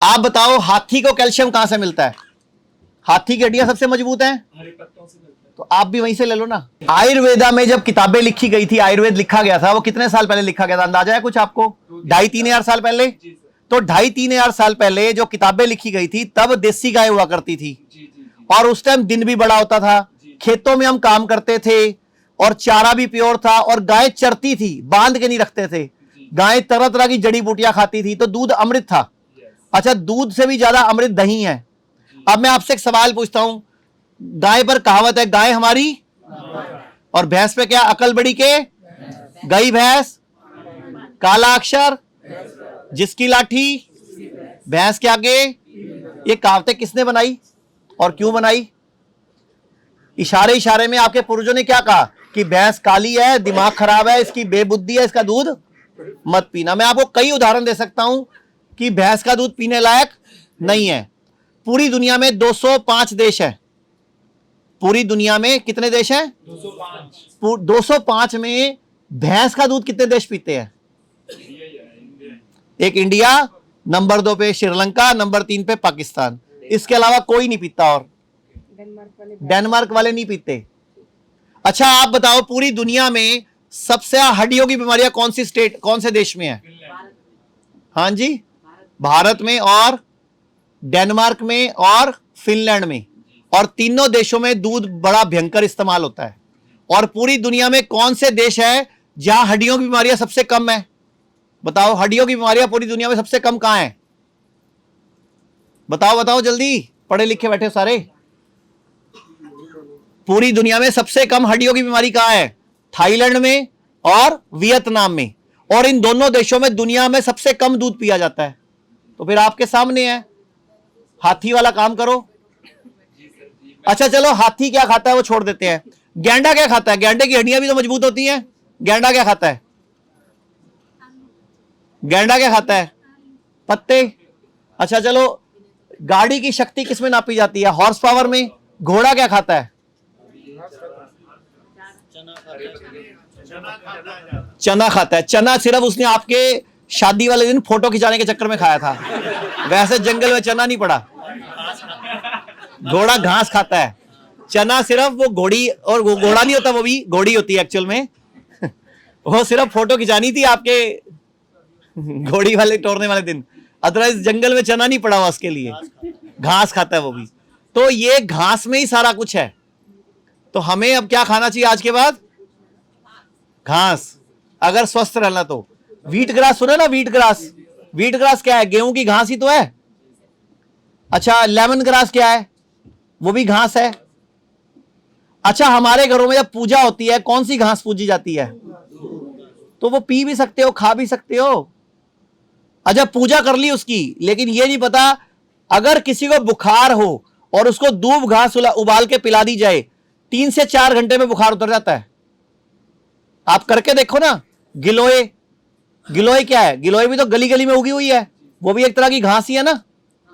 आप बताओ हाथी को कैल्शियम कहां से मिलता है? हाथी की हड्डियां सबसे मजबूत हैं, हरे पत्तों से मिलता है। तो आप भी वहीं से ले लो ना। आयुर्वेदा में जब किताबें लिखी गई थी, आयुर्वेद लिखा गया था, वो कितने साल पहले लिखा गया था? अंदाजा है कुछ आपको? 2.5-3 हजार साल पहले। जी सर। तो 2.5-3 हजार साल पहले जो किताबें लिखी गई थी, तब देसी गाय हुआ करती थी, जी जी जी। और उस टाइम दिन भी बड़ा होता था, खेतों में हम काम करते थे, और चारा भी प्योर था, और गाय चरती थी, बांध के नहीं रखते थे। गाय तरह तरह की जड़ी बूटियां खाती थी, तो दूध अमृत था। अच्छा, दूध से भी ज्यादा अमृत दही है। अब मैं आपसे एक सवाल पूछता हूं, गाय पर कहावत है, गाय हमारी, और भैंस पे क्या? अकल बड़ी के गई भैंस, काला अक्षर जिसकी लाठी, भैंस के आगे। ये कहावतें किसने बनाई और क्यों बनाई? इशारे इशारे में आपके पूर्वजों ने क्या कहा कि भैंस काली है, दिमाग खराब है, इसकी बेबुद्धि है, इसका दूध मत पीना। मैं आपको कई उदाहरण दे सकता हूं कि भैंस का दूध पीने लायक नहीं है। पूरी दुनिया में 205 देश है। पूरी दुनिया में कितने देश हैं? 205। 205 में भैंस का दूध कितने देश पीते हैं? एक इंडिया, नंबर 2 पे श्रीलंका, नंबर 3 पे पाकिस्तान। इसके अलावा कोई नहीं पीता, और डेनमार्क वाले नहीं पीते। अच्छा, आप बताओ पूरी दुनिया में सबसे हड्डियों की बीमारियां कौन सी स्टेट, कौन से देश में है? हाँ जी, भारत में, और डेनमार्क में, और फिनलैंड में। और तीनों देशों में दूध बड़ा भयंकर इस्तेमाल होता है। और पूरी दुनिया में कौन से देश है जहां हड्डियों की बीमारियां सबसे कम है? बताओ, हड्डियों की बीमारियां पूरी दुनिया में सबसे कम कहां है? बताओ बताओ जल्दी, पढ़े लिखे बैठे सारे। पूरी दुनिया में सबसे कम हड्डियों की बीमारी कहां है? थाईलैंड में और वियतनाम में। और इन दोनों देशों में दुनिया में सबसे कम दूध पिया जाता है। तो फिर आपके सामने है, हाथी वाला काम करो। अच्छा चलो, हाथी क्या खाता है वो छोड़ देते हैं। गैंडा क्या खाता है? गैंडे की हड्डियां भी तो मजबूत होती हैं। गैंडा क्या खाता है? गैंडा क्या खाता है? पत्ते। अच्छा चलो, गाड़ी की शक्ति किसमें नापी जाती है? हॉर्स पावर में। घोड़ा क्या खाता है? चना खाता है। चना सिर्फ उसने आपके शादी वाले दिन फोटो खिंचाने के चक्कर में खाया था, वैसे जंगल में चना नहीं पड़ा। घोड़ा घास खाता है। चना सिर्फ वो घोड़ी, और वो घोड़ा नहीं होता, वो भी घोड़ी होती है एक्चुअल में। वो सिर्फ फोटो खिंचानी थी आपके घोड़ी वाले तोड़ने वाले दिन, अदरवाइज जंगल में चना नहीं पड़ा हुआ उसके लिए। घास खाता है वो भी। तो ये घास में ही सारा कुछ है। तो हमें अब क्या खाना चाहिए आज के बाद? घास, अगर स्वस्थ रहना तो। व्हीट ग्रास सुना ना? Wheat grass. व्हीट ग्रास क्या है? गेहूं की घास ही तो है। अच्छा, लेमन ग्रास क्या है? वो भी घास है। अच्छा, हमारे घरों में जब पूजा होती है, कौन सी घास पूजी जाती है? तो वो पी भी सकते हो, खा भी सकते हो। अच्छा, पूजा कर ली उसकी, लेकिन ये नहीं पता अगर किसी को बुखार हो और उसको दूब घास उबाल के पिला दी जाए, 3 से 4 घंटे में बुखार उतर जाता है। आप करके देखो ना। गिलोय, गिलोय क्या है? गिलोय भी तो गली गली में उगी हुई है। वो भी एक तरह की घास ही है ना,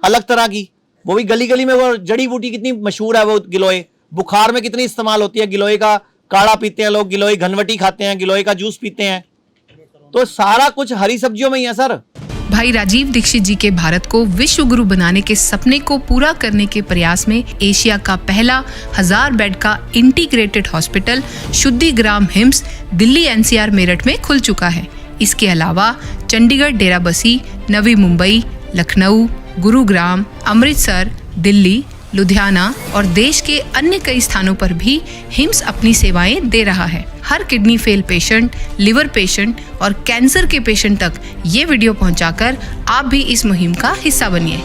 अलग तरह की। वो भी गली गली में, वो जड़ी बूटी कितनी मशहूर है वो गिलोय। बुखार में कितनी इस्तेमाल होती है। गिलोय का काढ़ा पीते हैं लोग, गिलोय घनवटी खाते हैं, गिलोय का जूस पीते हैं। तो सारा कुछ हरी सब्जियों में ही है सर। भाई राजीव दीक्षित जी के भारत को विश्व गुरु बनाने के सपने को पूरा करने के प्रयास में एशिया का पहला 1000 बेड का integrated hospital Shuddhigram HIMS Delhi NCR Meerut में खुल चुका है। इसके अलावा चंडीगढ़, डेराबस्सी, नवी मुंबई, लखनऊ, गुरुग्राम, अमृतसर, दिल्ली, लुधियाना और देश के अन्य कई स्थानों पर भी हिम्स अपनी सेवाएं दे रहा है। हर kidney fail patient, liver patient और कैंसर के पेशेंट तक ये वीडियो पहुंचाकर आप भी इस मुहिम का हिस्सा बनिए।